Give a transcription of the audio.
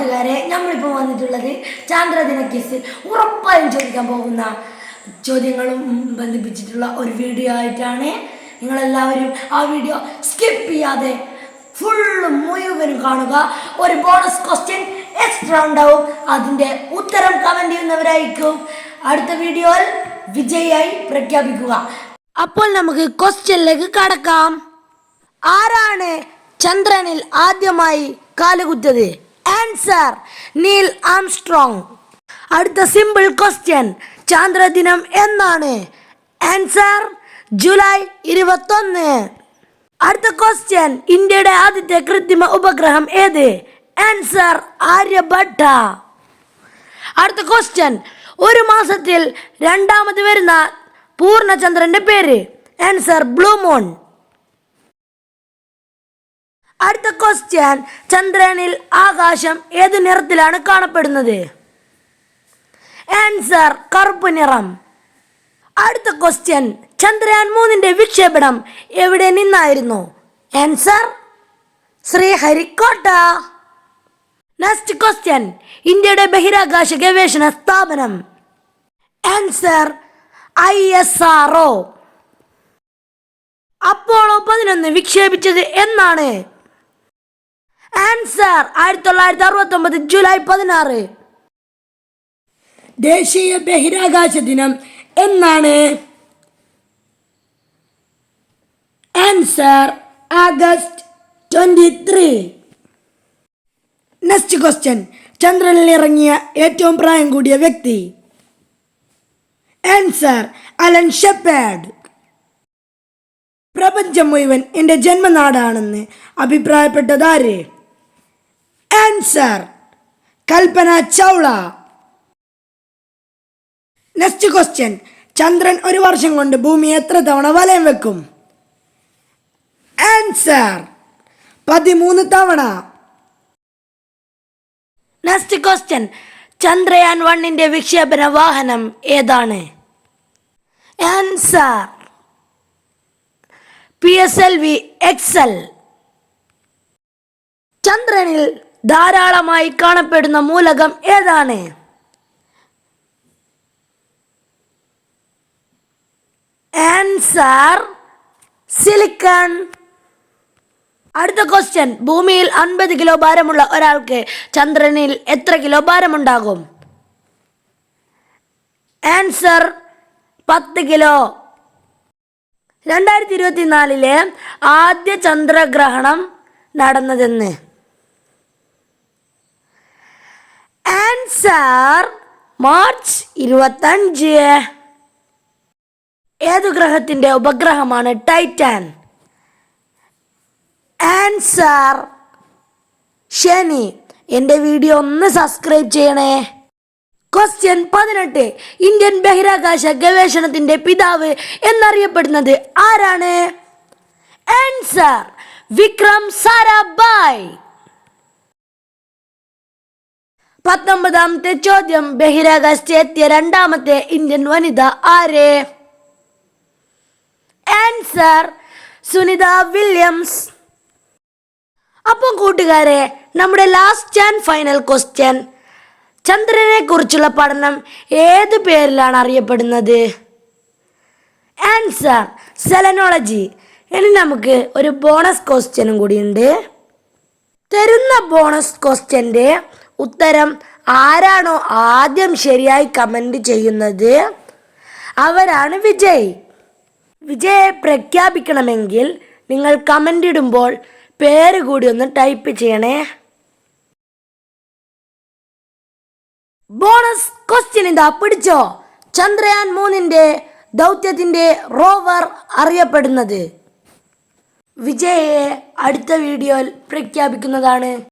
കൂട്ടുകാരെ, നമ്മളിപ്പോൾ വന്നിട്ടുള്ളത് ചാന്ദ്രദിന ക്വിസ് ഉറപ്പായും ചോദിക്കാൻ പോകുന്ന ചോദ്യങ്ങളും ബന്ധിപ്പിച്ചിട്ടുള്ള ഒരു വീഡിയോ ആയിട്ടാണ്. നിങ്ങളെല്ലാവരും ആ വീഡിയോ സ്കിപ്പ് ചെയ്യാതെ മുഴുവനും കാണുക. ഒരു ബോണസ് ക്വസ്റ്റ്യൻ എക്സ്ട്രാ ഉണ്ടാവും. അതിൻ്റെ ഉത്തരം കമൻറ്റ് ചെയ്യുന്നവരായിരിക്കും അടുത്ത വീഡിയോയിൽ വിജയിയായി പ്രഖ്യാപിക്കുക. അപ്പോൾ നമുക്ക് ക്വസ്റ്റ്യനിലേക്ക് കടക്കാം. ആരാണ് ചന്ദ്രനിൽ ആദ്യമായി കാലുകുത്തിയത്? Answer Neil Armstrong. അടുത്ത സിമ്പിൾ ക്വസ്റ്റ്യൻ, ചാന്ദ്രദിനം എന്നാണ്? Answer July 21. അടുത്ത ക്വസ്റ്റ്യൻ, ഇന്ത്യയുടെ ആദ്യത്തെ കൃത്രിമ ഉപഗ്രഹം ഏത്? ആൻസർ ആര്യഭട്ട. അടുത്ത ക്വസ്റ്റ്യൻ, ഒരു മാസത്തിൽ രണ്ടാമത് വരുന്ന പൂർണ്ണചന്ദ്രന്റെ പേര്? Answer blue moon. അടുത്ത ക്വസ്റ്റ്യൻ, ചന്ദ്രനിൽ ആകാശം ഏത് നിറത്തിലാണ് കാണപ്പെടുന്നത്? ആൻസർ കറുപ്പ് നിറം. അടുത്ത ക്വസ്റ്റ്യൻ, ചന്ദ്രയാൻ 3ന്റെ വിക്ഷേപണം എവിടെ നിന്നായിരുന്നു? ആൻസർ ശ്രീഹരിക്കോട്ട. നെക്സ്റ്റ് ക്വസ്റ്റ്യൻ, ഇന്ത്യയുടെ ബഹിരാകാശ ഗവേഷണ സ്ഥാപനം? Answer ISRO. അപ്പോളോ 11 വിക്ഷേപിച്ചത് എന്നാണ്? Answer 1969 July 16. ദേശീയ ബഹിരാകാശ ദിനം എന്നാണ്? Answer August 23. നെക്സ്റ്റ് ക്വസ്റ്റ്യൻ, ചന്ദ്രനിൽ ഇറങ്ങിയ ഏറ്റവും പ്രായം കൂടിയ വ്യക്തി? Answer Alan Shepard. പ്രപഞ്ചം മുഴുവൻ എൻ്റെ ജന്മനാടാണെന്ന് അഭിപ്രായപ്പെട്ടതാര്? Answer Kalpana Chawla. Next question, ചന്ദ്രൻ ഒരു വർഷം കൊണ്ട് ഭൂമി എത്ര തവണ വലയം വെക്കും? ആൻസർ 13 തവണ. നെക്സ്റ്റ് ക്വസ്റ്റ്യൻ, ചന്ദ്രയാൻ 1ന്റെ വിക്ഷേപണ വാഹനം ഏതാണ്? Answer PSLV XL. ചന്ദ്രനിൽ ധാരാളമായി കാണപ്പെടുന്ന മൂലകം ഏതാണ്? Answer silicon. അടുത്ത ക്വസ്റ്റ്യൻ, ഭൂമിയിൽ 50 കിലോ ഭാരമുള്ള ഒരാൾക്ക് ചന്ദ്രനിൽ എത്ര കിലോ ഭാരമുണ്ടാകും? Answer 10 kilo. 2024 ആദ്യ ചന്ദ്രഗ്രഹണം നടന്നതെന്ന്? Answer March 25. ഏതു ഗ്രഹത്തിന്റെ ഉപഗ്രഹമാണ് ടൈറ്റാൻ? ആൻസർ ശനി. എൻ്റെ വീഡിയോ ഒന്ന് സബ്സ്ക്രൈബ് ചെയ്യണേ. ക്വസ്റ്റ്യൻ 18, ഇന്ത്യൻ ബഹിരാകാശ ഗവേഷണത്തിന്റെ പിതാവ് എന്നറിയപ്പെടുന്നത് ആരാണ്? ആൻസർ വിക്രം സാരാഭായ്. 19ാമത്തെ ചോദ്യം, ബഹിരാകാശത്ത് എത്തിയ രണ്ടാമത്തെ ഇന്ത്യൻ വനിത ആര്? Answer Sunita Williams. അപ്പം കൂട്ടുകാരെ, നമ്മുടെ ലാസ്റ്റ് ആൻഡ് ഫൈനൽ ക്വസ്റ്റ്യൻ, ചന്ദ്രനെ കുറിച്ചുള്ള പഠനം ഏത് പേരിലാണ് അറിയപ്പെടുന്നത്? Answer selenology. ഇനി നമുക്ക് ഒരു ബോണസ് ക്വസ്റ്റ്യനും കൂടിയുണ്ട്. തരുന്ന ബോണസ് ക്വസ്റ്റ്യൻ്റെ ഉത്തരം ആരാണോ ആദ്യം ശരിയായി കമൻറ്റ് ചെയ്യുന്നത് അവരാണ് വിജയ്. വിജയെ പ്രഖ്യാപിക്കണമെങ്കിൽ നിങ്ങൾ കമൻ്റ് ഇടുമ്പോൾ പേര് കൂടി ഒന്ന് ടൈപ്പ് ചെയ്യണേ. ബോണസ് ക്വസ്റ്റ്യൻ ഇതാ, പിടിച്ചോ. ചന്ദ്രയാൻ 3ന്റെ ദൗത്യത്തിന്റെ റോവർ അറിയപ്പെടുന്നത്? വിജയെ അടുത്ത വീഡിയോയിൽ പ്രഖ്യാപിക്കുന്നതാണ്.